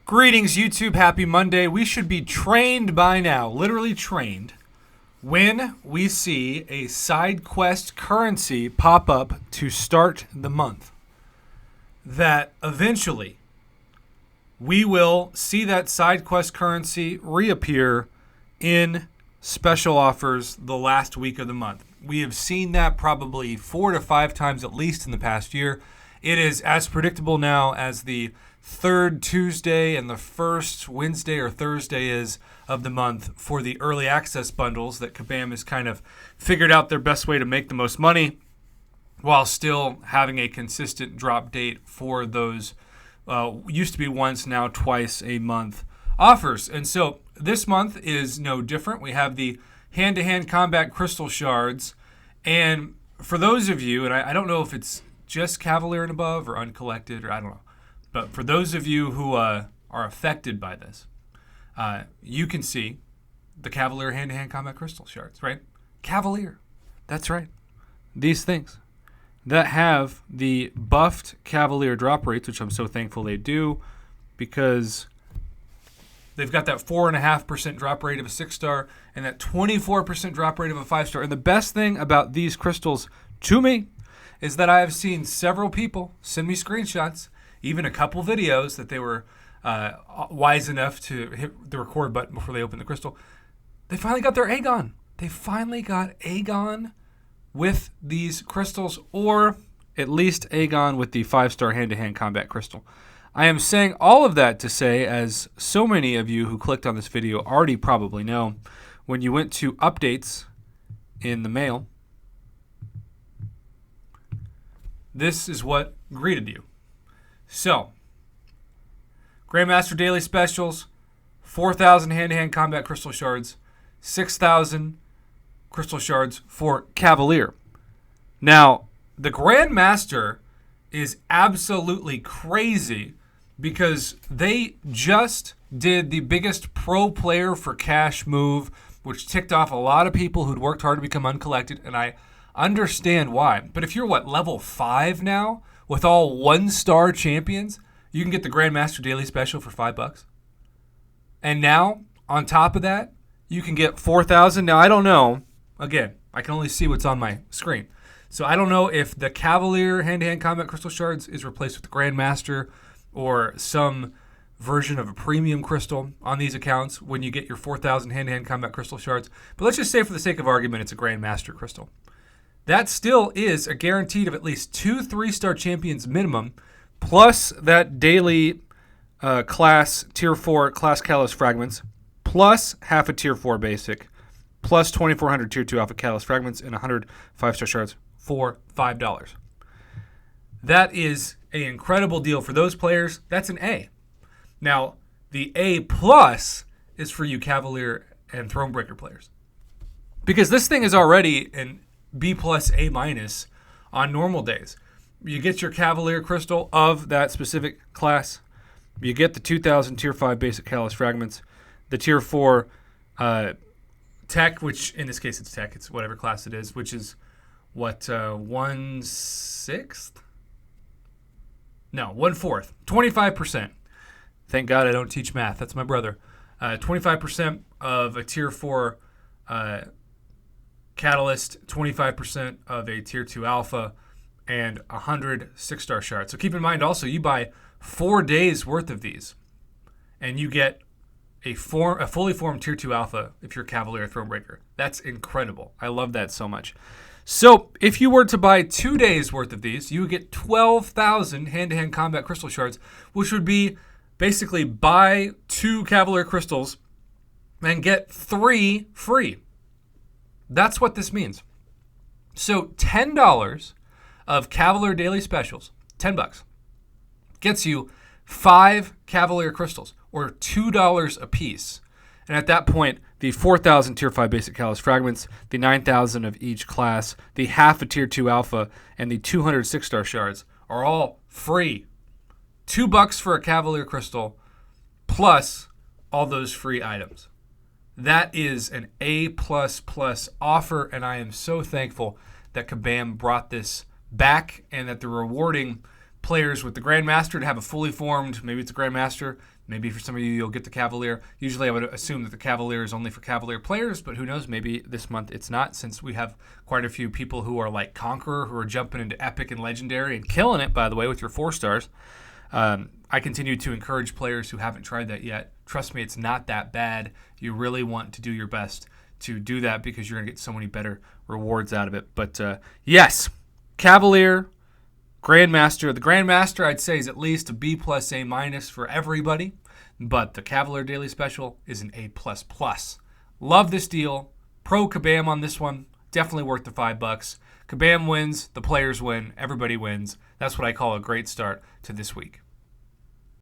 Greetings, YouTube. Happy Monday. We should be trained by now, literally trained, when we see a side quest currency pop up to start the month. That eventually we will see that side quest currency reappear in special offers the last week of the month. We have seen that probably 4 to 5 times at least in the past year. It is as predictable now as the third Tuesday and the first Wednesday or Thursday is of the month for the early access bundles that Kabam has kind of figured out their best way to make the most money while still having a consistent drop date for those used to be once, now twice a month offers. And so this month is no different. We have the hand-to-hand combat crystal shards. And for those of you, and I don't know if it's just Cavalier and above or uncollected or I don't know, but for those of you who are affected by this, you can see the Cavalier hand-to-hand combat crystal shards, right? Cavalier. That's right. These things that have the buffed Cavalier drop rates, which I'm so thankful they do, because they've got that 4.5% drop rate of a 6-star and that 24% drop rate of a 5-star. And the best thing about these crystals to me is that I have seen several people send me screenshots, even a couple videos that they were wise enough to hit the record button before they opened the crystal. They finally got their Aegon. They finally got Aegon with these crystals, or at least Aegon with the 5-star hand-to-hand combat crystal. I am saying all of that to say, as so many of you who clicked on this video already probably know, when you went to updates in the mail, this is what greeted you. So, Grandmaster Daily Specials, 4,000 hand-to-hand combat crystal shards, 6,000 crystal shards for Cavalier. Now, the Grandmaster is absolutely crazy because they just did the biggest pro player for cash move, which ticked off a lot of people who'd worked hard to become uncollected, and I understand why. But if you're, level 5 now with all 1-star champions, you can get the Grandmaster Daily Special for $5. And now, on top of that, you can get 4,000. Now, I don't know. Again, I can only see what's on my screen. So I don't know if the Cavalier hand-to-hand combat crystal shards is replaced with the Grandmaster or some version of a premium crystal on these accounts when you get your 4,000 hand-to-hand combat crystal shards. But let's just say for the sake of argument, it's a Grandmaster crystal. That still is a guaranteed of at least 2 3-star champions minimum, plus that daily class Tier 4 class Catalyst fragments, plus half a Tier 4 basic, plus 2,400 Tier 2 alpha Catalyst fragments, and 100 5-star shards for $5. That is an incredible deal for those players. That's an A. Now, the A plus is for you Cavalier and Thronebreaker players, because this thing is already an B plus A minus on normal days. You get your Cavalier crystal of that specific class. You get the 2,000 Tier 5 basic Catalyst fragments, the Tier 4 tech, which in this case it's tech, it's whatever class it is, which is what, 1/6? No, 1/4, 25%. Thank God I don't teach math. That's my brother. 25% of a Tier 4 Catalyst, 25% of a Tier 2 Alpha, and 100 6-star shards. So keep in mind also, you buy 4 days worth of these, and you get a fully formed Tier 2 Alpha if you're Cavalier Thronebreaker. That's incredible. I love that so much. So if you were to buy 2 days worth of these, you would get 12,000 hand-to-hand combat crystal shards, which would be basically buy 2 Cavalier crystals and get 3 free. That's what this means. So $10 of Cavalier Daily Specials, $10, gets you 5 Cavalier crystals, or $2 a piece. And at that point, the 4,000 Tier 5 basic Catalyst fragments, the 9,000 of each class, the half a Tier 2 Alpha, and the 200 6-star shards are all free. $2 for a Cavalier crystal, plus all those free items. That is an A++ offer, and I am so thankful that Kabam brought this back and that they're rewarding players with the Grandmaster to have a fully formed, maybe it's a Grandmaster, maybe for some of you you'll get the Cavalier. Usually I would assume that the Cavalier is only for Cavalier players, but who knows, maybe this month it's not, since we have quite a few people who are like Conqueror, who are jumping into Epic and Legendary and killing it, by the way, with your 4 stars. I continue to encourage players who haven't tried that yet. Trust me, it's not that bad. You really want to do your best to do that because you're going to get so many better rewards out of it. But yes, Cavalier, Grandmaster. The Grandmaster, I'd say, is at least a B+, A- for everybody. But the Cavalier Daily Special is an A++. Love this deal. Pro Kabam on this one. Definitely worth the $5. Kabam wins. The players win. Everybody wins. That's what I call a great start to this week.